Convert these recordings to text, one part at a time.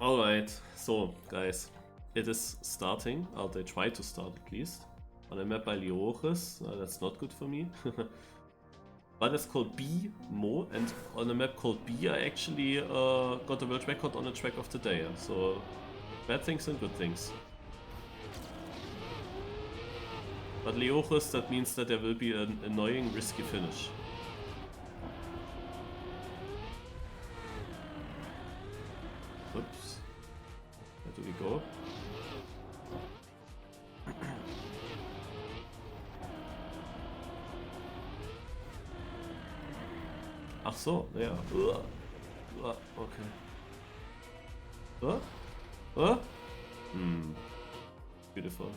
Alright, so guys, it is starting, or they try to start at least, on a map by Leoris. That's not good for me. But it's called B-Mo, and on a map called B I actually got the world record on the track of the day. So bad things and good things. But Leoris, that means that there will be an annoying risky finish. Oops. Where do we go? Ach so, ja. Okay. Beautiful.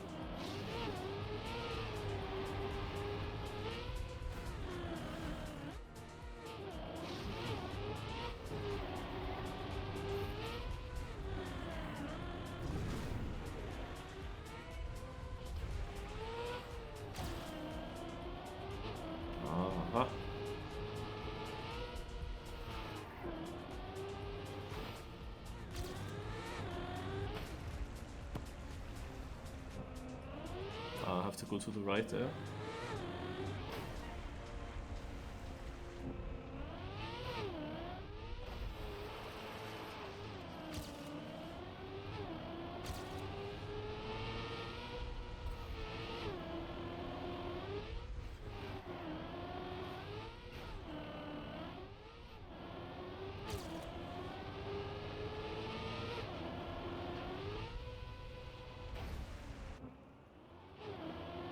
Aha. I have to go to the right there.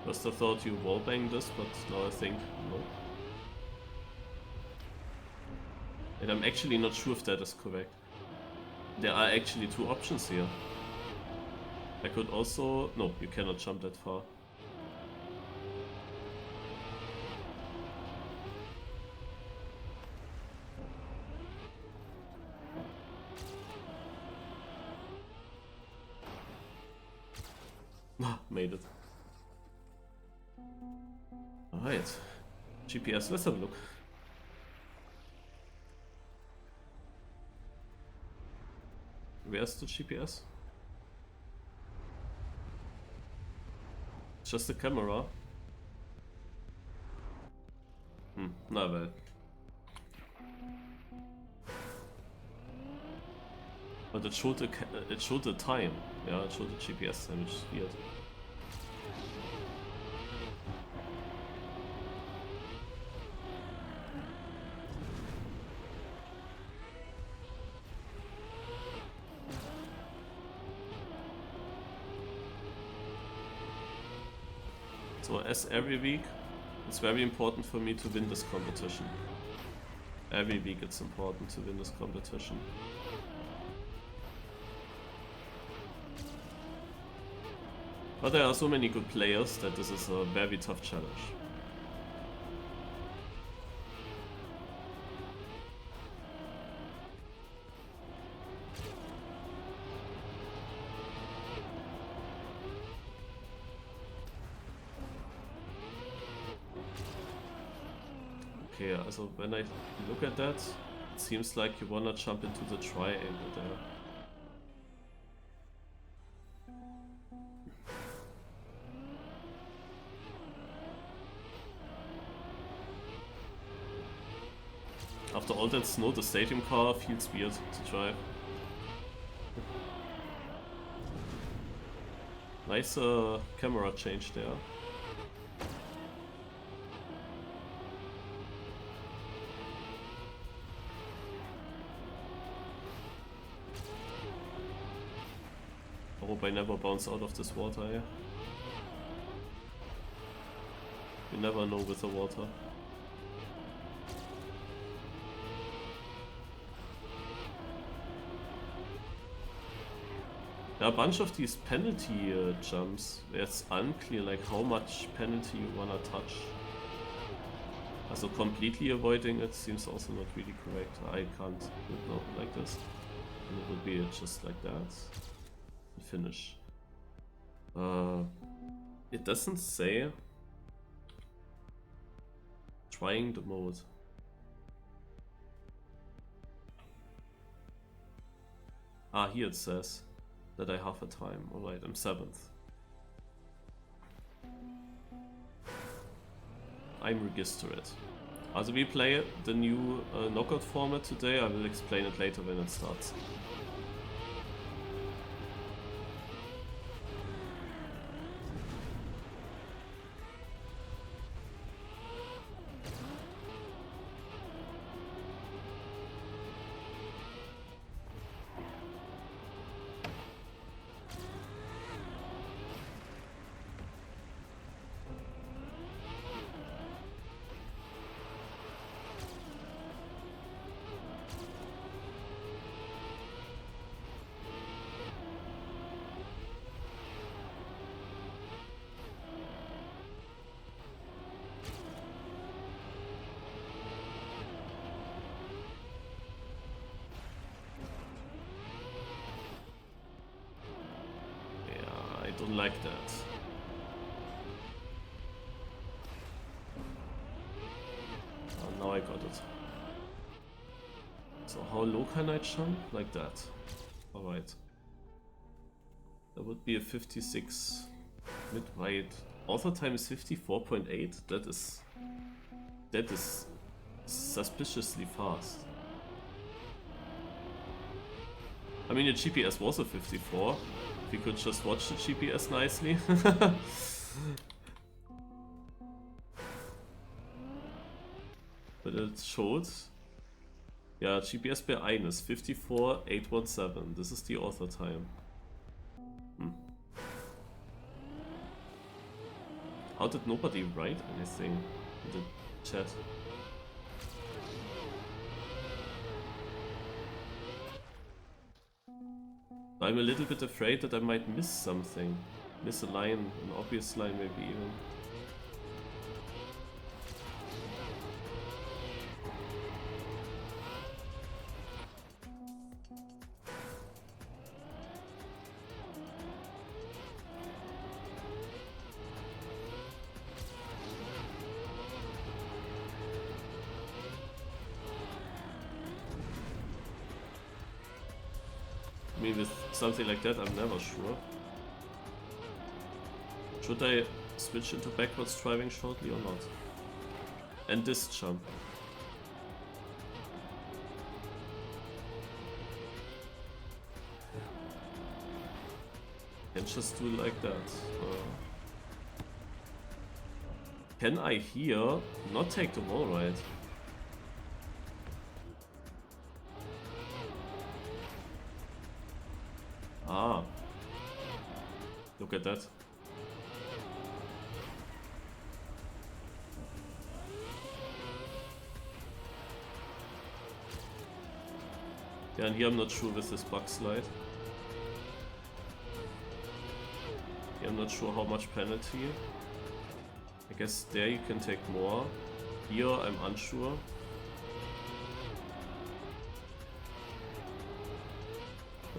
First I thought you wallbang this, but now I think no. And I'm actually not sure if that is correct. There are actually two options here. I could also... No, you cannot jump that far. Made it. Alright. GPS, let's have a look. Where's the GPS? Just the camera. Not bad. But it showed the time. Yeah, it showed the GPS time, which is weird. So as every week, it's very important for me to win this competition. Every week it's important to win this competition. But there are so many good players that this is a very tough challenge. Okay, also when I look at that, it seems like you wanna jump into the triangle there. After all that snow, the stadium car feels weird to drive. Nice camera change there. I hope I never bounce out of this water here. You never know with the water. There are a bunch of these penalty jumps where it's unclear like how much penalty you wanna touch. Also completely avoiding it seems also not really correct. I can't do it now like this. And it would be just like that. Finish. It doesn't say trying the mode. Ah, here it says that I have a time. Alright, I'm 7th. I'm registered. As we play the new knockout format today, I will explain it later when it starts. I don't like that. Oh, now I got it. So how low can I jump? Like that. Alright. That would be a 56 mid-weight. Author time is 54.8. That is suspiciously fast. I mean, the GPS was a 54. If you could just watch the GPS nicely. But it showed. Yeah, GPS per 1 is 54.817. This is the author time. How did nobody write anything in the chat? I'm a little bit afraid that I might miss something. Miss a line, an obvious line maybe even. I mean, with something like that, I'm never sure. Should I switch into backwards driving shortly or not? And this jump. Can just do like that. Can I here not take the wall ride? Ah, look at that. Yeah, and here I'm not sure with this bug slide. Here I'm not sure how much penalty. I guess there you can take more. Here I'm unsure.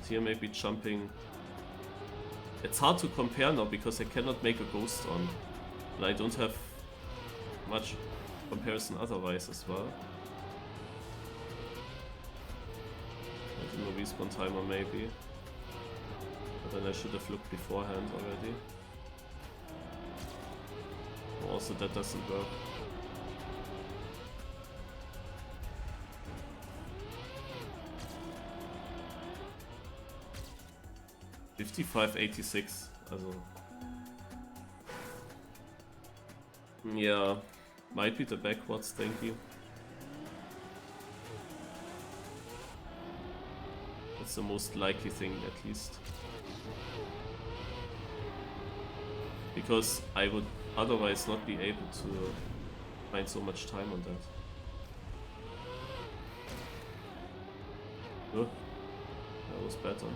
Here maybe jumping. It's hard to compare now because I cannot make a ghost on. And I don't have much comparison otherwise as well. I don't know, respawn timer maybe. But then I should have looked beforehand already. Also that doesn't work. $55.86, also. Yeah, might be the backwards, thank you. That's the most likely thing, at least. Because I would otherwise not be able to find so much time on that. Oh, that was better.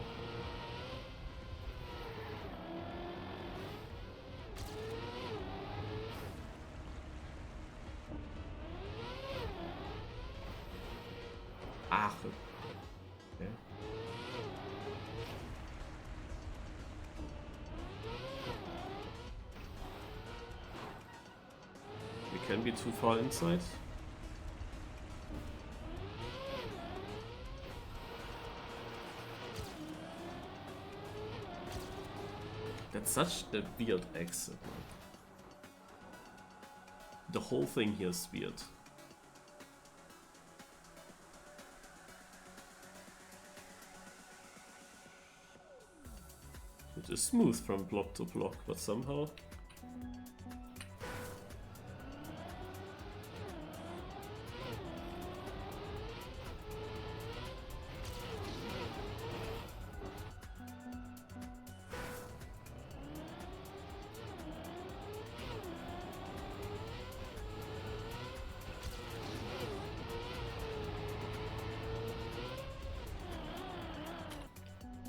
Ah, okay. We can be too far inside. That's such a weird exit. Man. The whole thing here is weird. It is smooth from block to block, but somehow...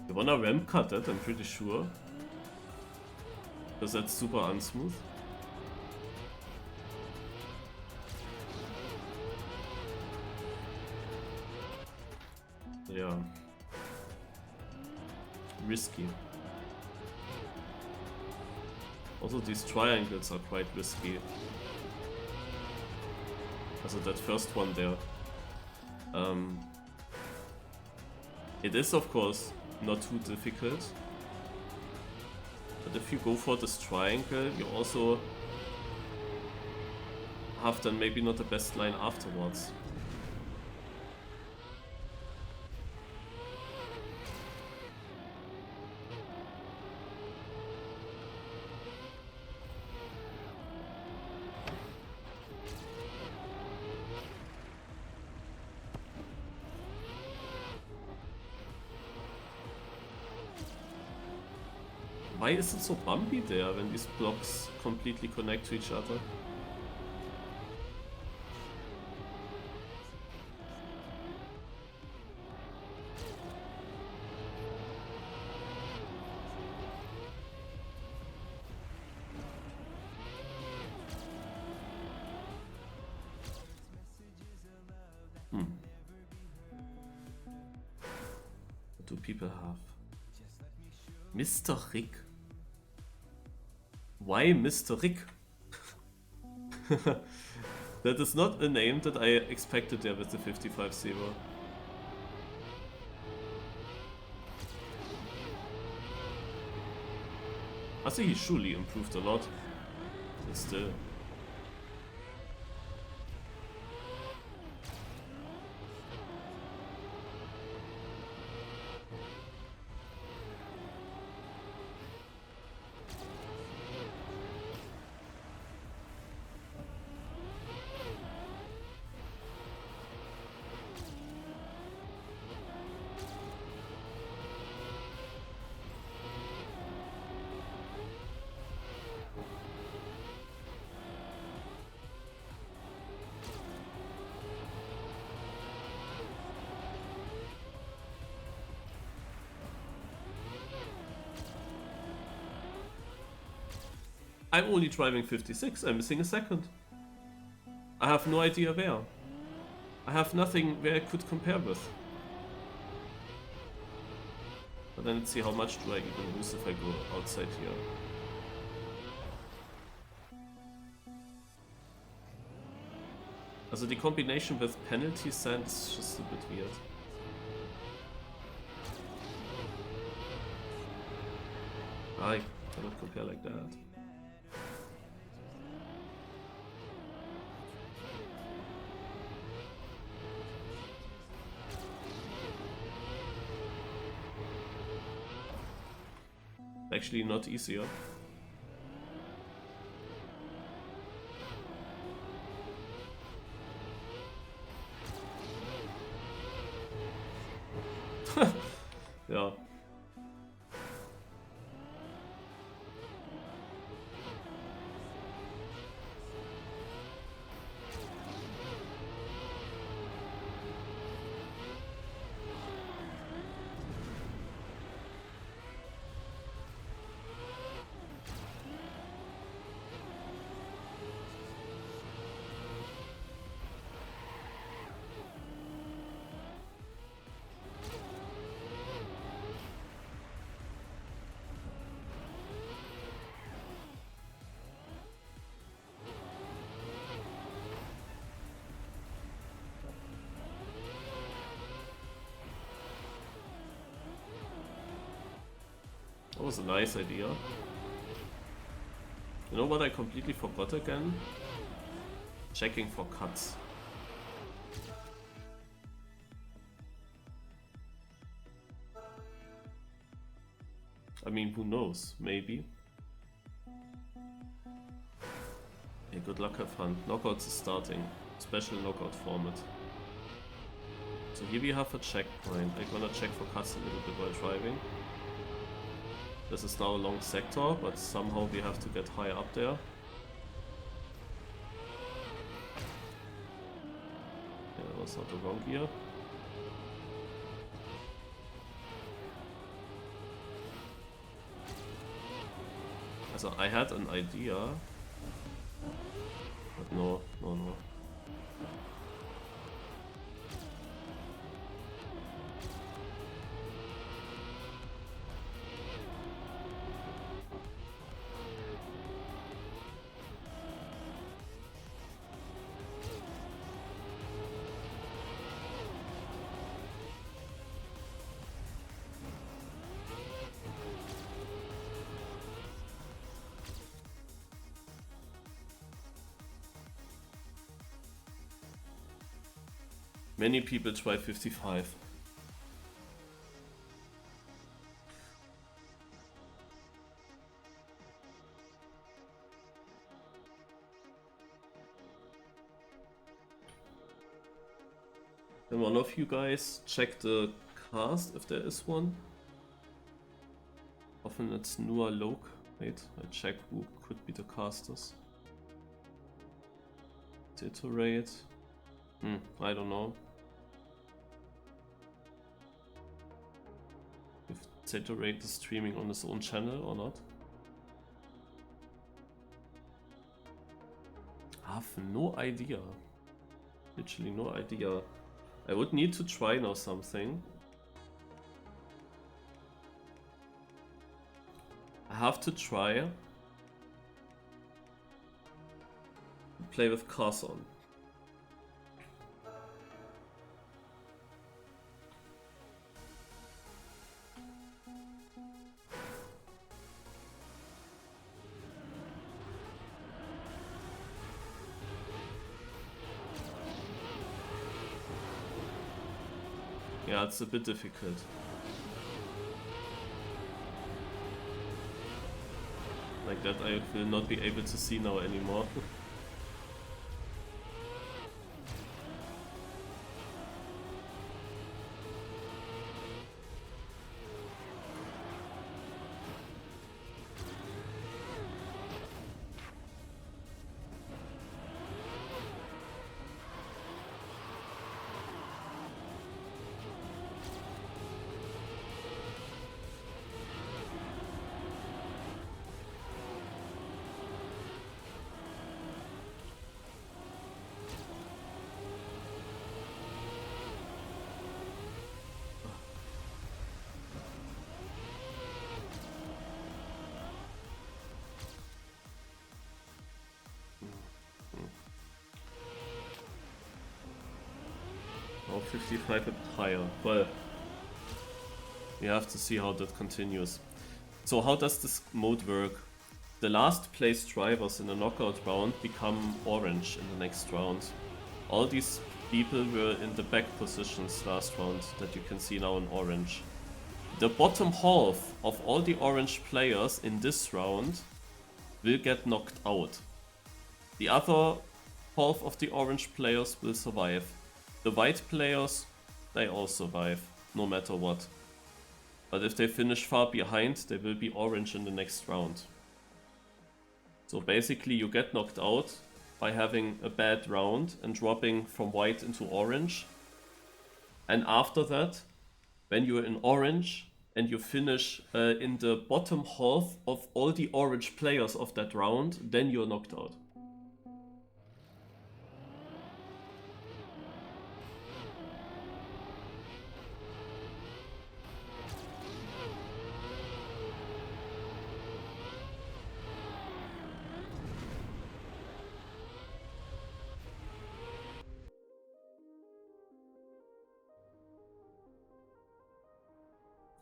You wanna ramp cut it, I'm pretty sure. Because that's super unsmooth. Yeah. Risky. Also these triangles are quite risky. Also that first one there. It is of course not too difficult. But if you go for this triangle, you also have then maybe not the best line afterwards. Why is it so bumpy there when these blocks completely connect to each other? What do people have? Mr. Rick. Why Mr. Rick? That is not a name that I expected there with the 55-0. I think he surely improved a lot, but still. I'm only driving 56, I'm missing a second. I have no idea where. I have nothing where I could compare with. But then let's see how much do I even lose if I go outside here. Also the combination with penalty sand is just a bit weird. I cannot compare like that. Actually not easier. Ja. That was a nice idea. You know what I completely forgot again? Checking for cuts. I mean, who knows? Maybe. Hey, good luck, have fun. Knockouts is starting. Special knockout format. So here we have a checkpoint. I'm gonna check for cuts a little bit while driving. This is now a long sector, but somehow we have to get high up there. Yeah, that was not the wrong gear. So I had an idea, but no. Many people try 55. Can one of you guys check the cast if there is one? Often it's Nua Loke. Wait, I check who could be the casters. Iterate. I don't know. If Iterate is streaming on his own channel or not. I have no idea. Literally no idea. I would need to try now something. I have to try to play with cars on. Yeah, it's a bit difficult. Like that I will not be able to see now anymore. Now 55 and higher. Well, we have to see how that continues. So how does this mode work? The last place drivers in a knockout round become orange in the next round. All these people were in the back positions last round that you can see now in orange. The bottom half of all the orange players in this round will get knocked out. The other half of the orange players will survive. The white players, they all survive, no matter what. But if they finish far behind, they will be orange in the next round. So basically you get knocked out by having a bad round and dropping from white into orange. And after that, when you're in orange and you finish in the bottom half of all the orange players of that round, then you're knocked out.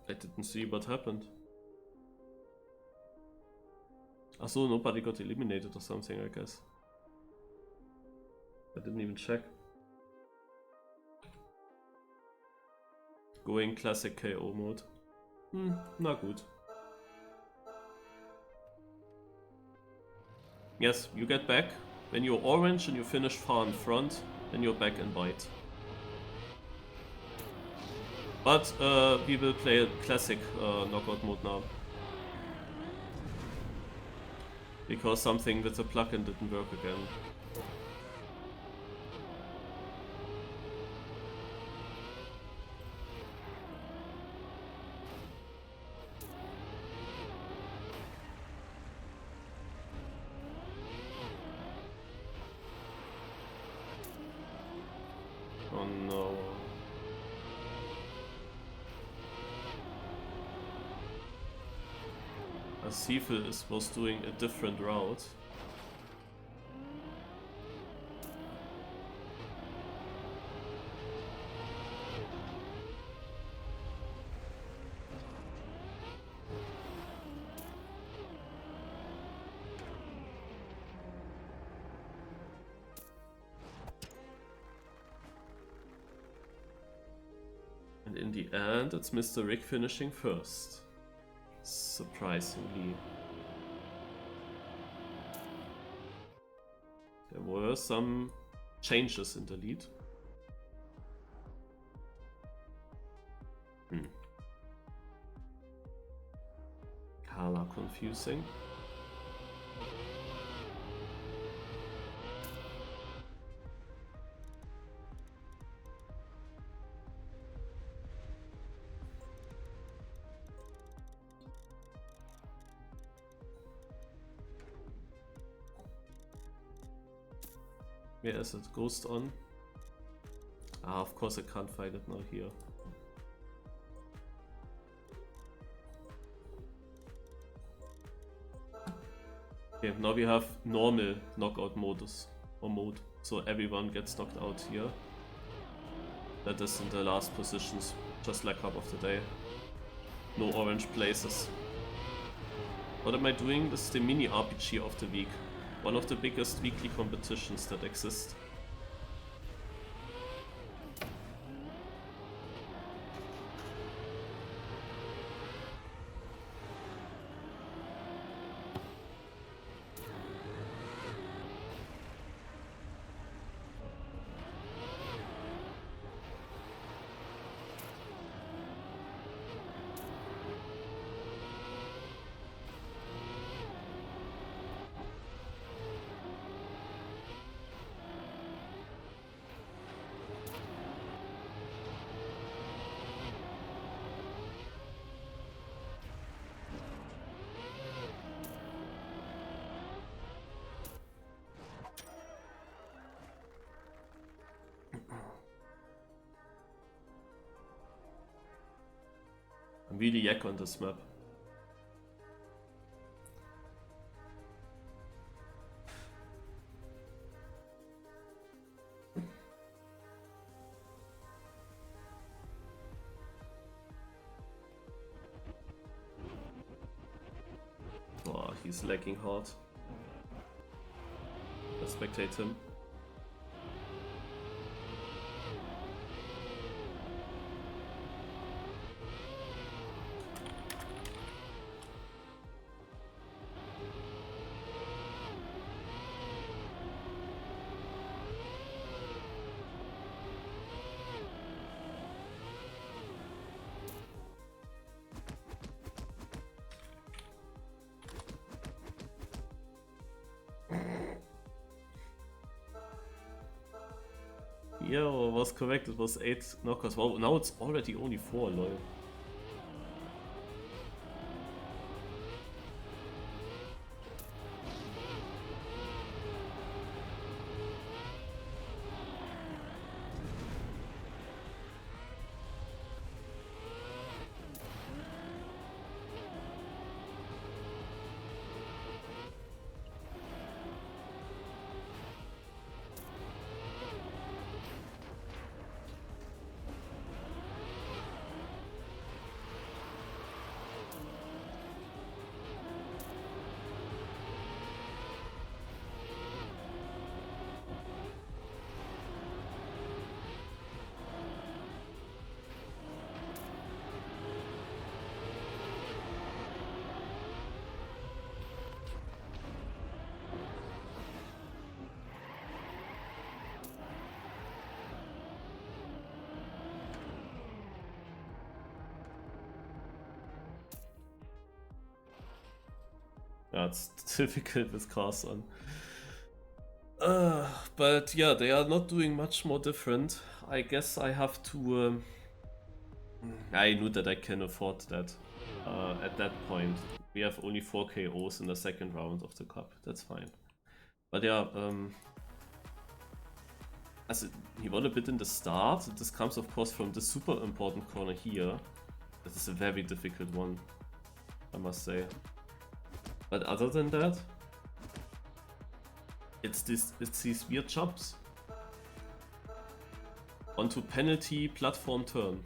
I didn't see what happened. So, nobody got eliminated or something, I guess. I didn't even check. Going classic KO mode. Na gut. Yes, you get back. When you're orange and you finish far in front, then you're back in white. But we will play a classic knockout mode now. Because something with the plugin didn't work again. Oh no. Asifel was doing a different route. And in the end, it's Mr. Rick finishing first. Surprisingly. There were some changes in the lead. Color confusing. Where is it? Ghost on? Of course I can't find it now here. Okay, now we have normal knockout modus or mode, so everyone gets knocked out here. That is in the last positions, just like Cup of the Day. No orange places. What am I doing? This is the MiniRPG of the week. One of the biggest weekly competitions that exist. I'm really yak on this map. Oh, he's lagging hard. Let's spectate him. Yeah, I was correct, it was 8 knockouts. Wow, now it's already only 4, lol. Yeah, it's difficult with cars on. But yeah, they are not doing much more different. I guess I have to... I knew that I can afford that at that point. We have only 4 KOs in the second round of the cup, that's fine. But yeah, also, he won a bit in the start. This comes of course from the super important corner here. This is a very difficult one, I must say. But other than that, it's these weird jumps. Onto penalty platform turn.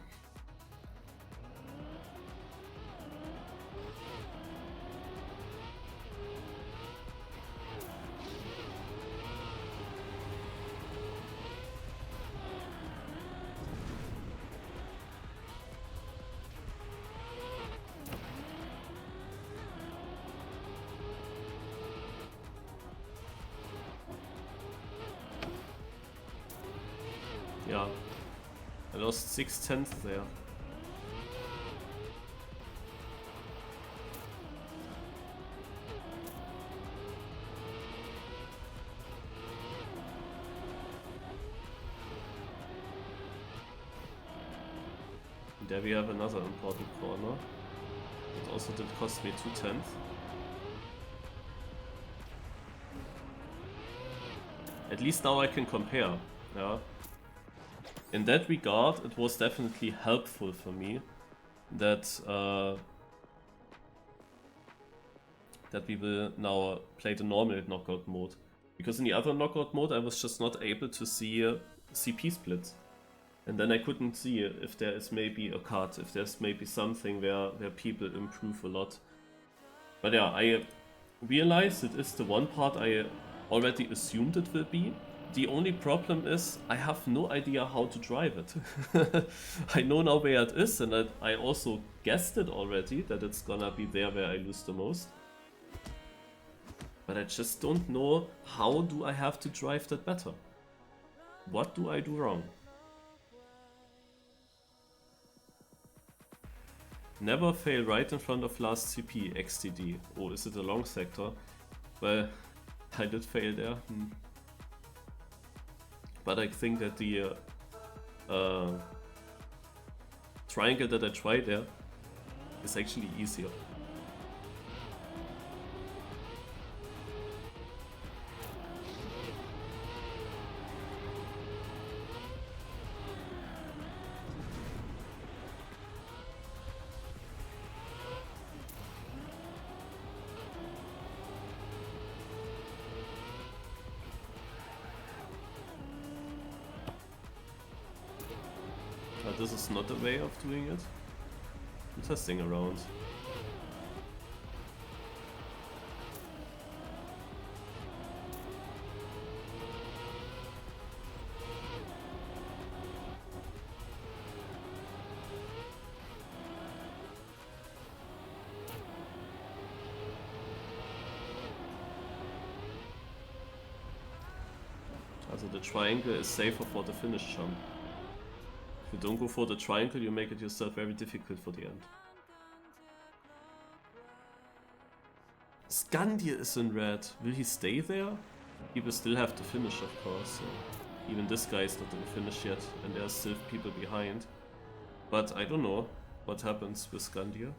Yeah, I lost 6/10 there. And there we have another important corner. It also did cost me 2/10. At least now I can compare, yeah. In that regard, it was definitely helpful for me that that we will now play the normal knockout mode. Because in the other knockout mode I was just not able to see CP splits. And then I couldn't see if there is maybe a cut, if there's maybe something where people improve a lot. But yeah, I realized it is the one part I already assumed it will be. The only problem is I have no idea how to drive it. I know now where it is, and I also guessed it already that it's gonna be there where I lose the most. But I just don't know how do I have to drive that better. What do I do wrong? Never fail right in front of last CP, XTD. Oh, is it a long sector? Well, I did fail there. But I think that the triangle that I tried there is actually easier. This is not a way of doing it. I'm testing around. Also the triangle is safer for the finish jump. If you don't go for the triangle, you make it yourself very difficult for the end. Skandir is in red. Will he stay there? He will still have to finish, of course. So even this guy is not in finish yet, and there are still people behind. But I don't know what happens with Skandir.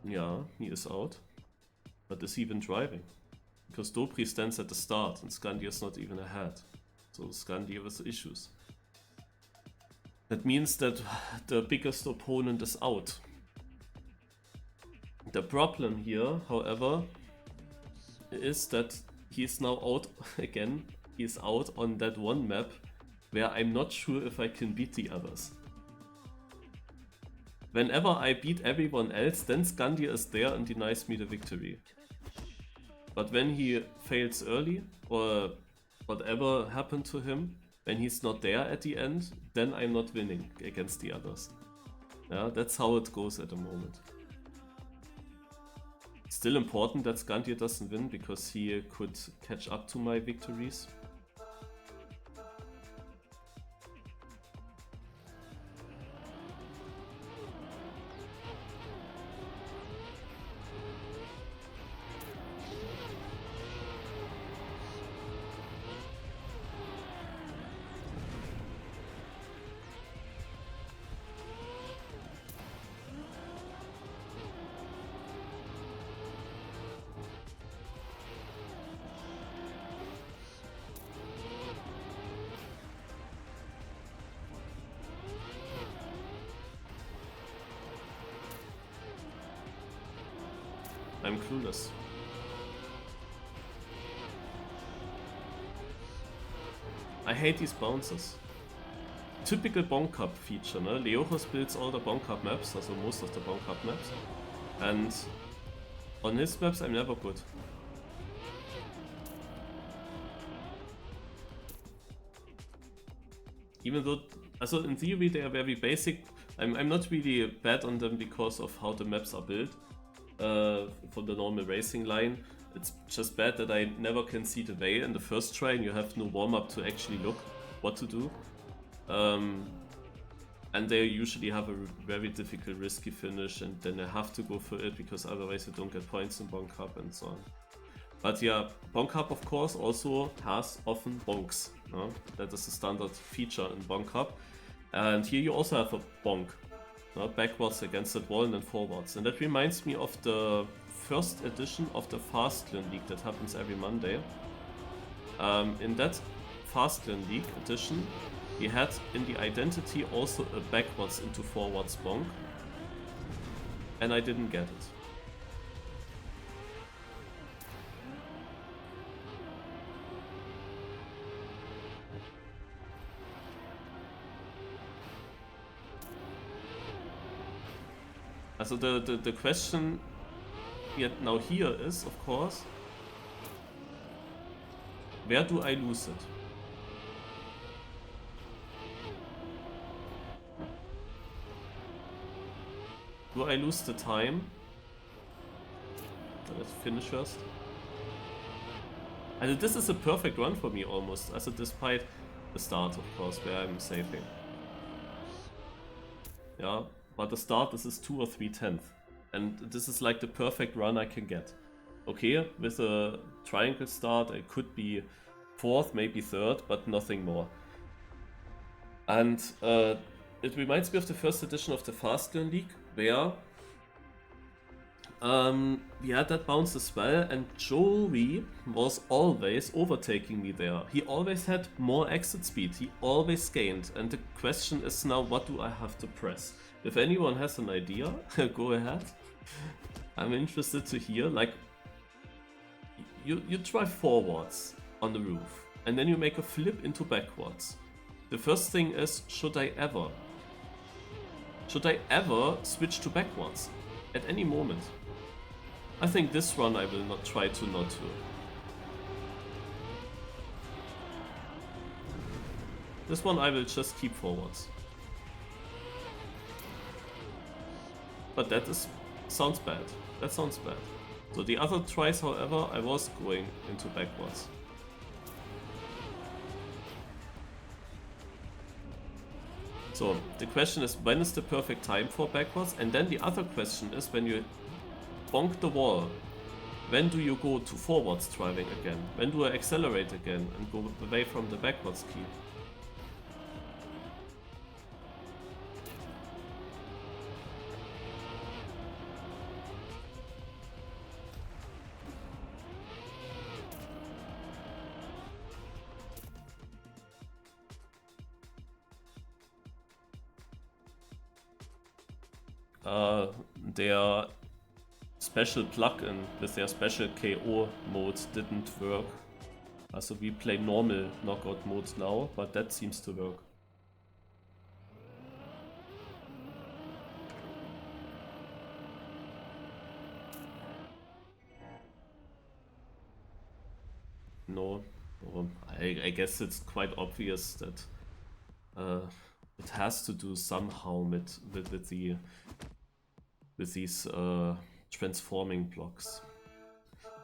Yeah, he is out. But is he even driving? Because Dobry stands at the start and Skandir is not even ahead. So Skandir has issues. That means that the biggest opponent is out. The problem here, however, is that he is now out again. He is out on that one map where I'm not sure if I can beat the others. Whenever I beat everyone else, then Skandir is there and denies me the victory. But when he fails early, or whatever happened to him, when he's not there at the end, then I'm not winning against the others. Yeah, that's how it goes at the moment. Still important that Skandir doesn't win, because he could catch up to my victories. I'm clueless. I hate these bounces. Typical Bonk Cup feature, ne? Leochus builds all the Bonk Cup maps, also most of the Bonk Cup maps. And on his maps I'm never good. Even though, also in theory they are very basic. I'm not really bad on them because of how the maps are built from the normal racing line. It's just bad that I never can see the way in the first try and you have no warm-up to actually look what to do. And they usually have a very difficult risky finish and then I have to go for it because otherwise you don't get points in Bonk Cup and so on. But yeah, Bonk Cup of course also has often bonks. That is a standard feature in Bonk Cup. And here you also have a bonk. Backwards against that wall and then forwards. And that reminds me of the first edition of the Fastlane League that happens every Monday. In that Fastlane League edition, we had in the identity also a backwards into forwards bonk. And I didn't get it. So the question yet now here is, of course, where do I lose it? Do I lose the time? Let's finish first. And this is a perfect run for me almost, also despite the start, of course, where I'm saving. Yeah. But the start, this is 2 or 3/10. And this is like the perfect run I can get. Okay, with a triangle start I could be 4th, maybe 3rd, but nothing more. And it reminds me of the first edition of the Fastlane League, where we had that bounce as well, and Joey was always overtaking me there. He always had more exit speed, he always gained. And the question is now, what do I have to press? If anyone has an idea, go ahead. I'm interested to hear. Like, you drive forwards on the roof, and then you make a flip into backwards. The first thing is, should I ever switch to backwards at any moment? I think this run I will not try to not do. This one I will just keep forwards. But that sounds bad. That sounds bad. So the other tries, however, I was going into backwards. So the question is, when is the perfect time for backwards? And then the other question is, when you bonk the wall, when do you go to forwards driving again? When do I accelerate again and go away from the backwards key? Their special plugin with their special KO mode didn't work. So we play normal knockout mode now, but that seems to work. No, I guess it's quite obvious that it has to do somehow with these transforming blocks.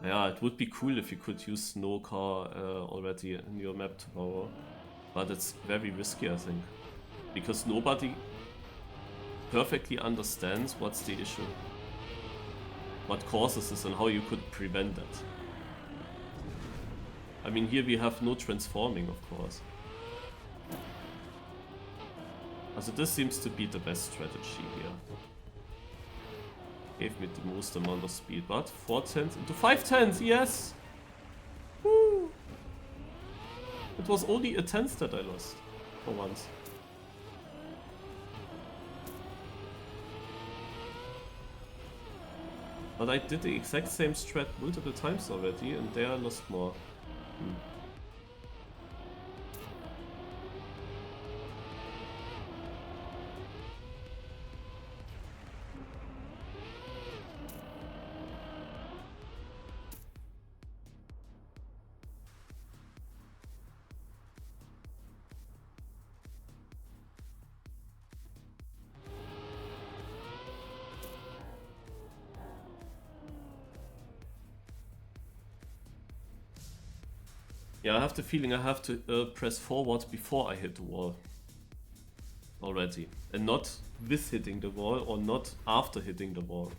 Yeah, it would be cool if you could use Snow Car already in your map tomorrow, but it's very risky, I think, because nobody perfectly understands what's the issue, what causes this and how you could prevent that. I mean, here we have no transforming, of course. Also this seems to be the best strategy here. Gave me the most amount of speed, but 4/10 into 5/10, yes! Woo! It was only a 10th that I lost, for once. But I did the exact same strat multiple times already, and there I lost more. Yeah, I have the feeling I have to press forward before I hit the wall. Already. And not with hitting the wall or not after hitting the wall.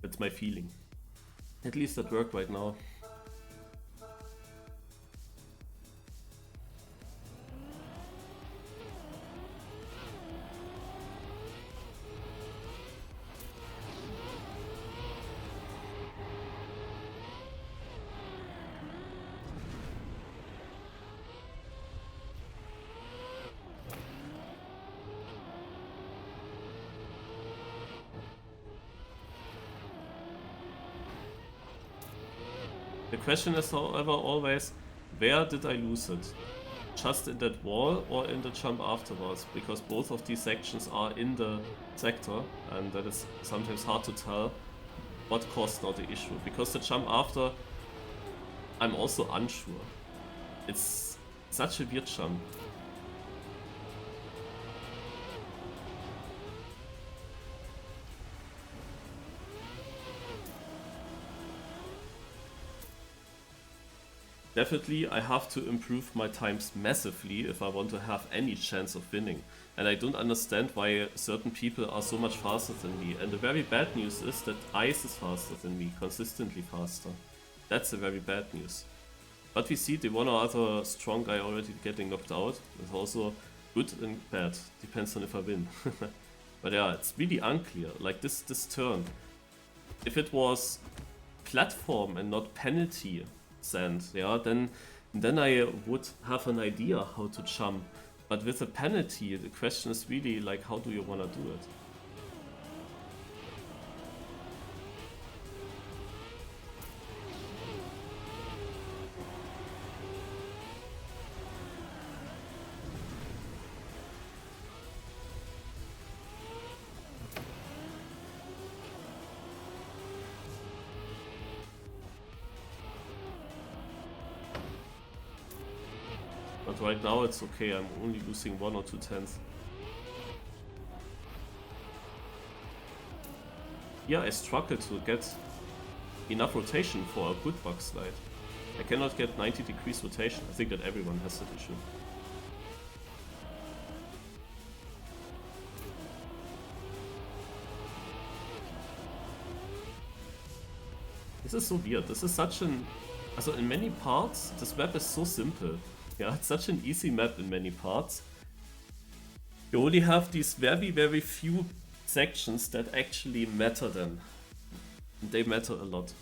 That's my feeling. At least that worked right now. The question is, however, always, where did I lose it? Just in that wall or in the jump afterwards? Because both of these sections are in the sector, and that is sometimes hard to tell what caused now the issue. Because the jump after, I'm also unsure. It's such a weird jump. Definitely, I have to improve my times massively if I want to have any chance of winning. And I don't understand why certain people are so much faster than me. And the very bad news is that Ice is faster than me, consistently faster. That's the very bad news. But we see the one or other strong guy already getting knocked out. It's also good and bad, depends on if I win. But yeah, it's really unclear, like this turn. If it was platform and not penalty sand, yeah, then I would have an idea how to jump. But with a penalty, the question is really like, how do you wanna do it? But right now it's okay, I'm only losing 1 or 2 tenths. Yeah, I struggle to get enough rotation for a good bug slide. I cannot get 90 degrees rotation. I think that everyone has that issue. This is so weird. This is such an... Also in many parts, this map is so simple. Yeah, it's such an easy map in many parts. You only have these very, very few sections that actually matter then. They matter a lot.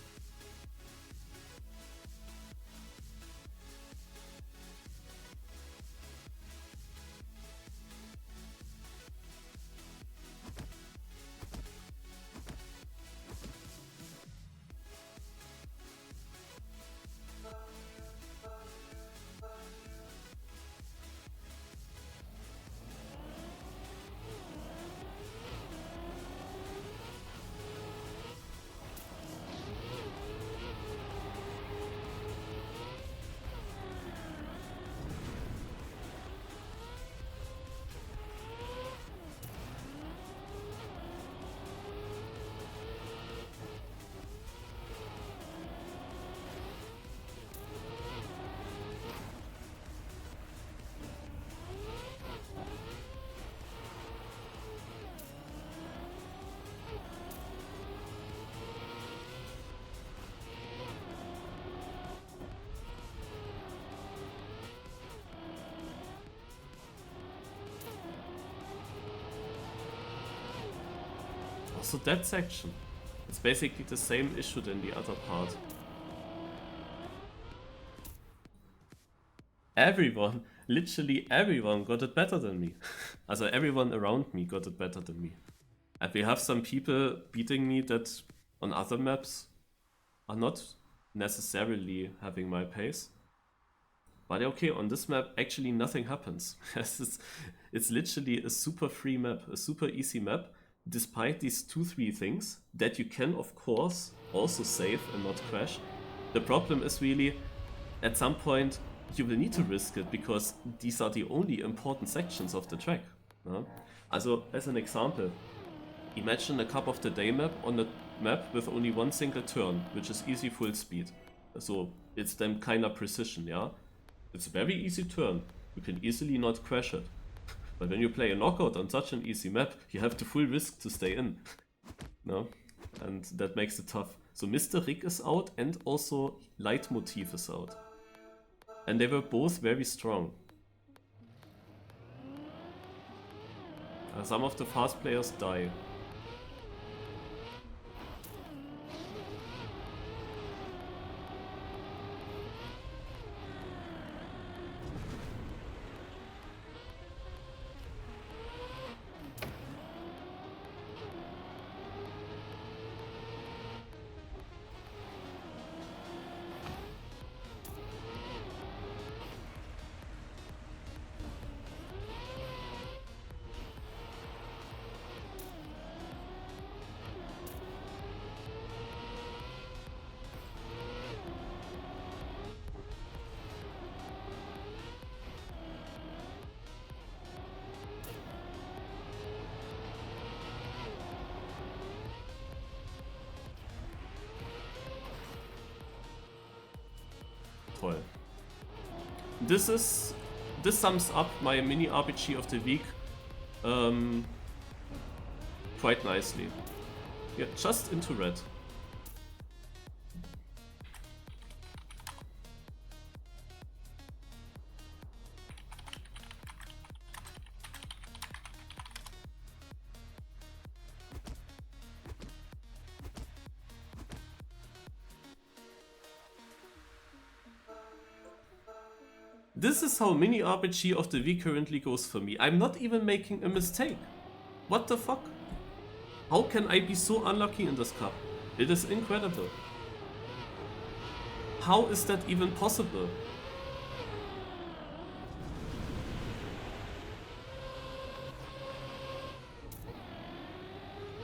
Also that section. It's basically the same issue than the other part. Everyone, literally everyone got it better than me. Also everyone around me got it better than me. And we have some people beating me that on other maps are not necessarily having my pace. But okay, on this map actually nothing happens. It's literally a super free map, a super easy map, despite these 2-3 things that you can of course also save and not crash. The problem is really, at some point you will need to risk it, because these are the only important sections of the track. Also, as an example, imagine a Cup of the Day map on a map with only one single turn, which is easy full speed. So it's then kinda precision, yeah? It's a very easy turn, you can easily not crash it. But when you play a knockout on such an easy map, you have to full risk to stay in. No? And that makes it tough. So Mr. Rick is out, and also Leitmotiv is out. And they were both very strong. Some of the fast players die. Toll. This sums up my mini RPG of the week quite nicely. Yeah, just into red. This is how mini RPG of the week currently goes for me. I'm not even making a mistake. What the fuck? How can I be so unlucky in this cup? It is incredible. How is that even possible?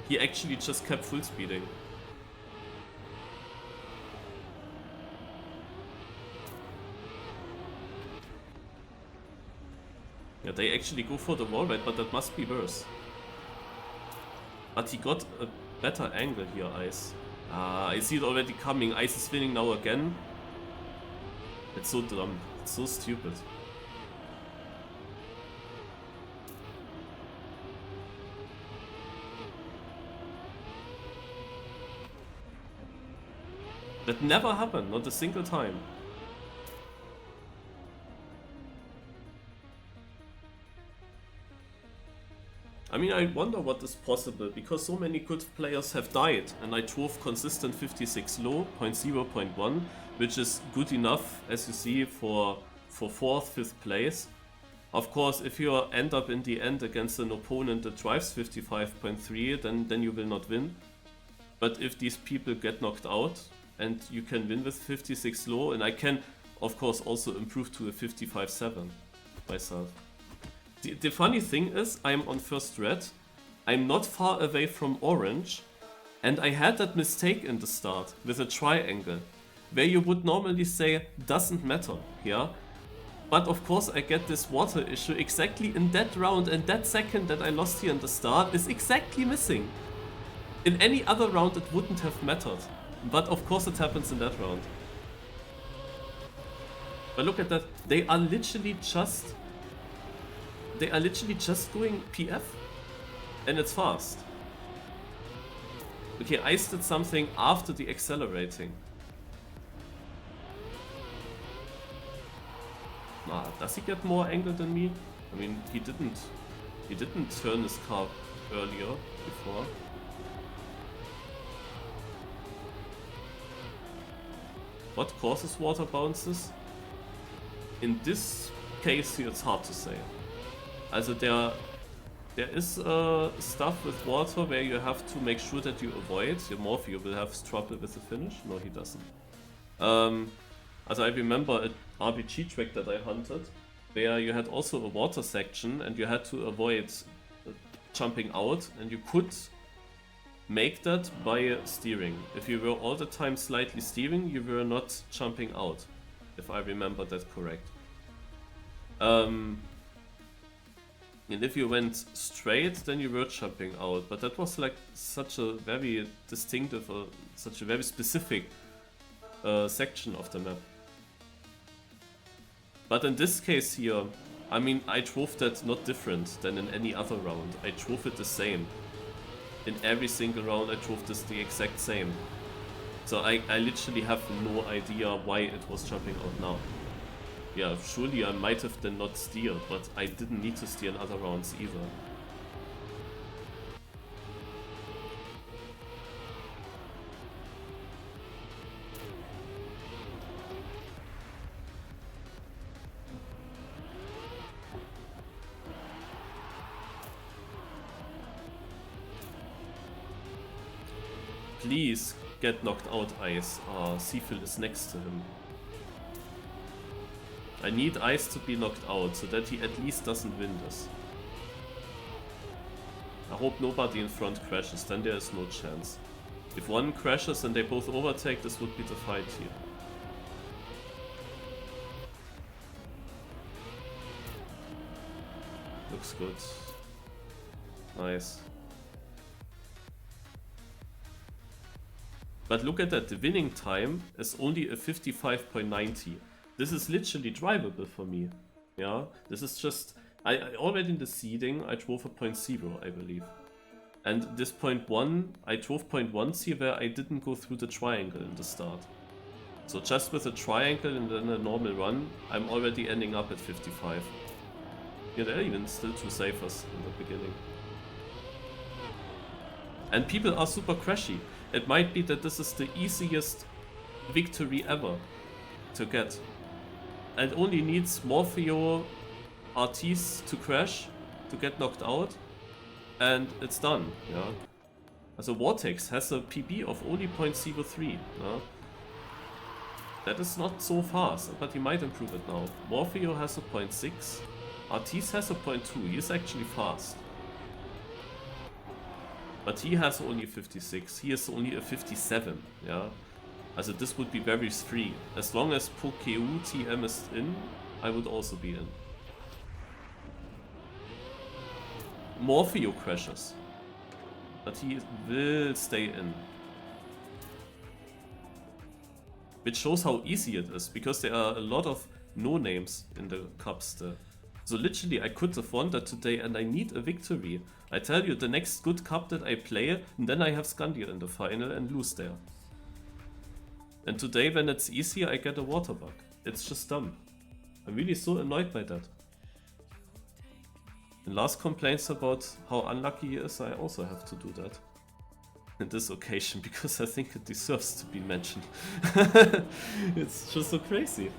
He actually just kept full speeding. Yeah, they actually go for the wall ride, but that must be worse. But he got a better angle here, Ice. Ah, I see it already coming. Ice is winning now again. It's so dumb. It's so stupid. That never happened, not a single time. I mean, I wonder what is possible, because so many good players have died, and I drove consistent 56 low, 0.0, 0.1, which is good enough, as you see, for 4th, 5th place. Of course, if you end up in the end against an opponent that drives 55.3, then you will not win. But if these people get knocked out, and you can win with 56 low, and I can, of course, also improve to a 55.7 myself. The funny thing is, I'm on first red, I'm not far away from orange, and I had that mistake in the start with a triangle, where you would normally say doesn't matter, yeah? But of course I get this water issue exactly in that round, and that second that I lost here in the start is exactly missing. In any other round it wouldn't have mattered, but of course it happens in that round. But look at that, they are literally just going PF, and it's fast. Okay, Ice did something after the accelerating. Nah, does he get more angle than me? I mean, he didn't turn his car earlier before. What causes water bounces? In this case here, it's hard to say. Also There is stuff with water where you have to make sure that you avoid. Your Morpheo will have trouble with the finish. No, he doesn't. As I remember an RPG track that I hunted, where you had also a water section and you had to avoid jumping out, and you could make that by steering. If you were all the time slightly steering, you were not jumping out, if I remember that correct. And if you went straight, then you were jumping out, but that was like such a very distinctive, such a very specific section of the map. But in this case here, I mean, I drove that not different than in any other round. I drove it the same. In every single round I drove this the exact same. So I literally have no idea why it was jumping out now. Yeah, surely I might have then not steered, but I didn't need to steer in other rounds either. Please get knocked out, Ice. Seafill is next to him. I need Ice to be knocked out so that he at least doesn't win this. I hope nobody in front crashes, then there is no chance. If one crashes and they both overtake, this would be the fight here. Looks good. Nice. But look at that, the winning time is only a 55.90. This is literally drivable for me. Yeah, this is just... I already in the seeding, I drove a 0.0, I believe. And this 0.1, I drove 0.1 here where I didn't go through the triangle in the start. So just with a triangle and then a normal run, I'm already ending up at 55. Yeah, there are even still 2 safers in the beginning. And people are super crashy. It might be that this is the easiest victory ever to get. And only needs Morpheo RTs to crash, to get knocked out, and it's done, yeah. Also Vortex has a PB of only 0.03, yeah? That is not so fast, but he might improve it now. Morpheo has a 0.6, Artis has a 0.2, he is actually fast. But he has only 56, he has only a 57, yeah. Also this would be very free. As long as Pokeu TM is in, I would also be in. Morpheo crashes. But he will stay in. Which shows how easy it is, because there are a lot of no-names in the cups still. So literally I could have won that today and I need a victory. I tell you, the next good cup that I play, and then I have Scandia in the final and lose there. And today when it's easy, I get a water bug. It's just dumb. I'm really so annoyed by that. And last complaints about how unlucky he is, I also have to do that. In this occasion, because I think it deserves to be mentioned. It's just so crazy.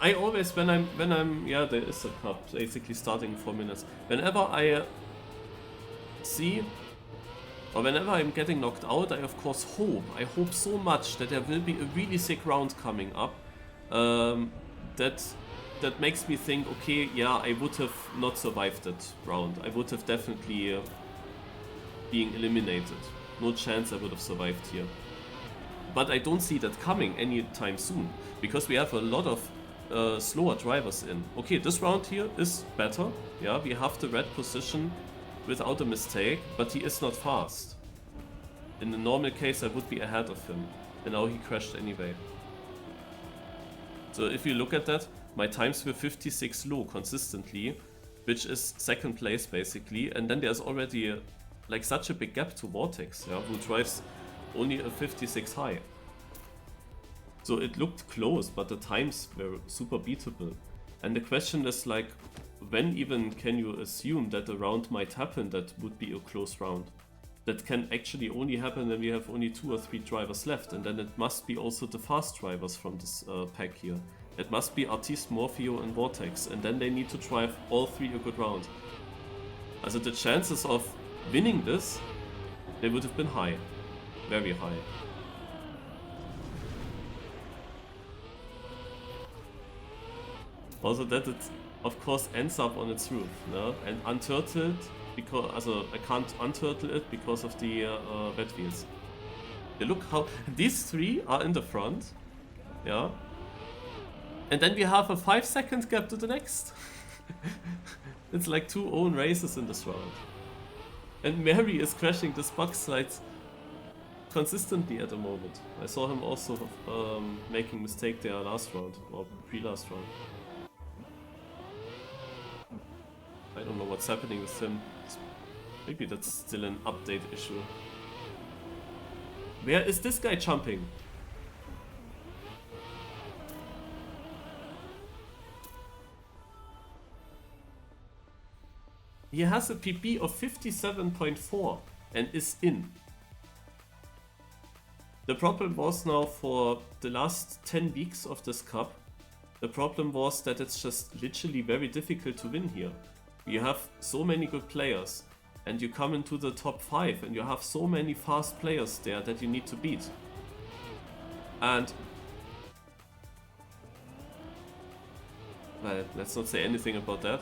I always, when I'm, yeah, there is a cup, basically starting in 4 minutes. Whenever I see, or whenever I'm getting knocked out, I of course hope. I hope so much that there will be a really sick round coming up. That makes me think, okay, yeah, I would have not survived that round. I would have definitely being eliminated. No chance I would have survived here. But I don't see that coming anytime soon, because we have a lot of slower drivers in. Okay, this round here is better. Yeah, we have the red position without a mistake, but he is not fast. In the normal case, I would be ahead of him, and now he crashed anyway. So if you look at that, my times were 56 low consistently, which is second place basically, and then there's already like such a big gap to Vortex, yeah, who drives only a 56 high. So it looked close, but the times were super beatable. And the question is like, when even can you assume that a round might happen that would be a close round? that can actually only happen when we have only 2 or 3 drivers left, and then it must be also the fast drivers from this pack here. It must be Artiste, Morpheo and Vortex, and then they need to drive all 3 a good round. Also the chances of winning this, they would have been high. Very high. Also that it of course ends up on its roof, no? And unturtled, because also I can't unturtle it because of the wet wheels. Yeah, look how these 3 are in the front, yeah. And then we have a 5-second gap to the next. It's like 2 own races in this round. And Mary is crashing this box slides consistently at the moment. I saw him also making mistake there last round, or pre-last round. I don't know what's happening with him. Maybe that's still an update issue. Where is this guy jumping? He has a PB of 57.4 and is in. The problem was now for the last 10 weeks of this cup, the problem was that it's just literally very difficult to win here. You have so many good players and you come into the top 5 and you have so many fast players there that you need to beat. And well, let's not say anything about that.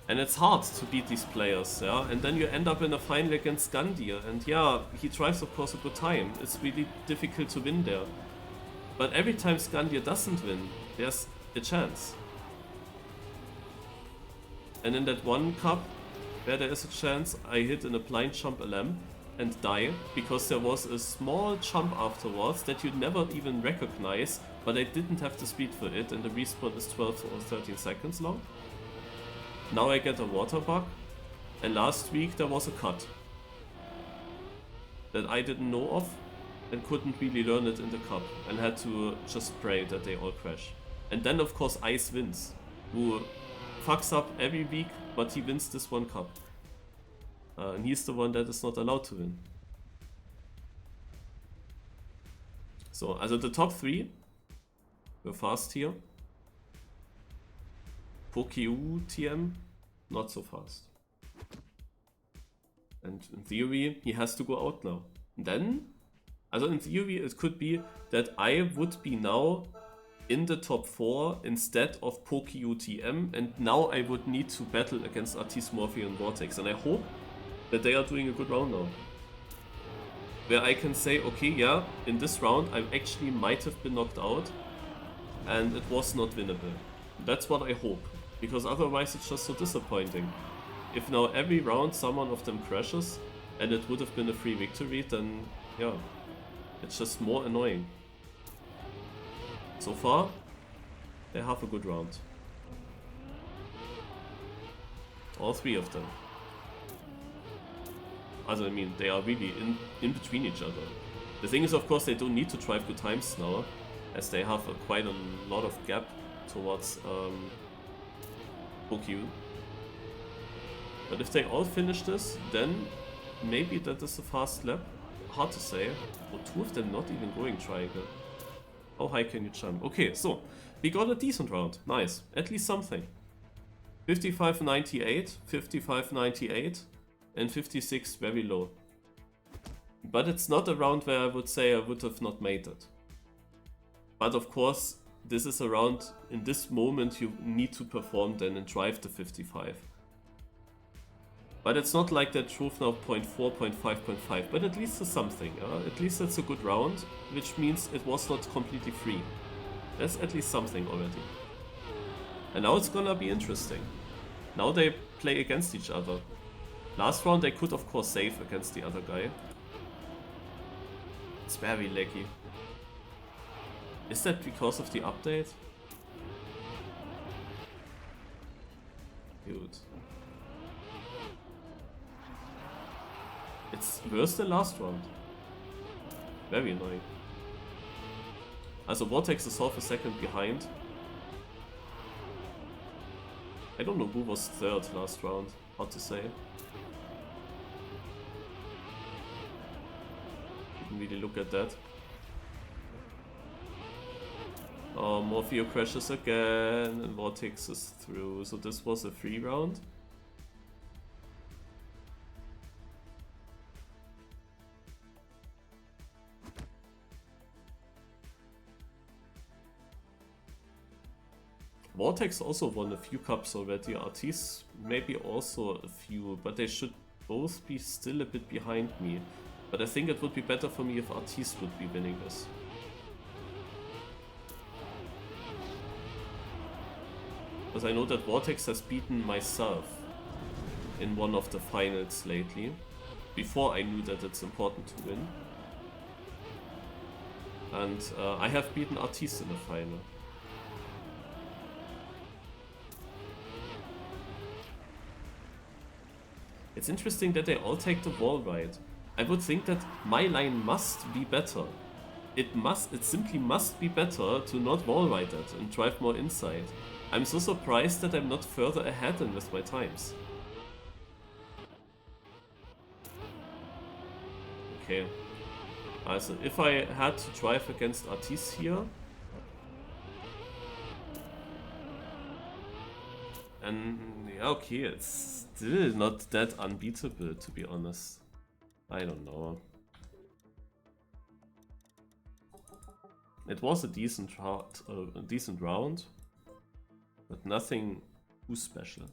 And it's hard to beat these players, yeah? And then you end up in a final against Gandir, and yeah, he drives of course a good time. It's really difficult to win there. But every time Skandir doesn't win, there's a chance. And in that one cup, where there is a chance, I hit in a blind jump LM and die, because there was a small jump afterwards that you'd never even recognize, but I didn't have the speed for it, and the respawn is 12 or 13 seconds long. Now I get a water bug, and last week there was a cut that I didn't know of and couldn't really learn it in the cup, and had to just pray that they all crash. And then of course Ice wins, who fucks up every week, but he wins this one cup. And he's the one that is not allowed to win. So, also the top 3 were fast here. Pokeu TM, not so fast. And in theory, he has to go out now. And then, also in theory, it could be that I would be now in the top 4 instead of Pokeu TM, and now I would need to battle against Artiste, Morpheo and Vortex. And I hope that they are doing a good round now. Where I can say, okay, yeah, in this round I actually might have been knocked out, and it was not winnable. That's what I hope. Because otherwise it's just so disappointing. If now every round someone of them crashes and it would have been a free victory, then yeah, it's just more annoying. So far, they have a good round. All 3 of them. Also, I mean, they are really in between each other. The thing is, of course, they don't need to drive good times now, as they have quite a lot of gap towards Pokeu. But if they all finish this, then maybe that is a fast lap. Hard to say. Or 2 of them not even going triangle. How high can you jump? Okay, so we got a decent round. Nice. At least something. 55.98, 55.98, and 56 very low. But it's not a round where I would say I would have not made it. But of course, this is a round, in this moment you need to perform then and drive the 55. But it's not like that drove now 0.4, 0.5, 0.5, but at least it's something. At least it's a good round, which means it was not completely free. That's at least something already. And now it's gonna be interesting. Now they play against each other. Last round they could of course save against the other guy. It's very laggy. Is that because of the update? Dude. It's worse than last round. Very annoying. Also Vortex is half a second behind. I don't know who was 3rd last round. Hard to say. really look at that. Oh, Morpheo crashes again, and Vortex is through. So this was a free round. Vortex also won a few cups already. RT's maybe also a few, but they should both be still a bit behind me. But I think it would be better for me if RT's would be winning this. Because I know that Vortex has beaten myself in one of the finals lately, before I knew that it's important to win. And I have beaten Artis in the final. It's interesting that they all take the wall ride. I would think that my line must be better. It simply must be better to not wall ride it and drive more inside. I'm so surprised that I'm not further ahead than with my times. Okay. Also, if I had to drive against Artis here, and yeah, okay, it's still not that unbeatable, to be honest. I don't know. It was a decent round, but nothing too special.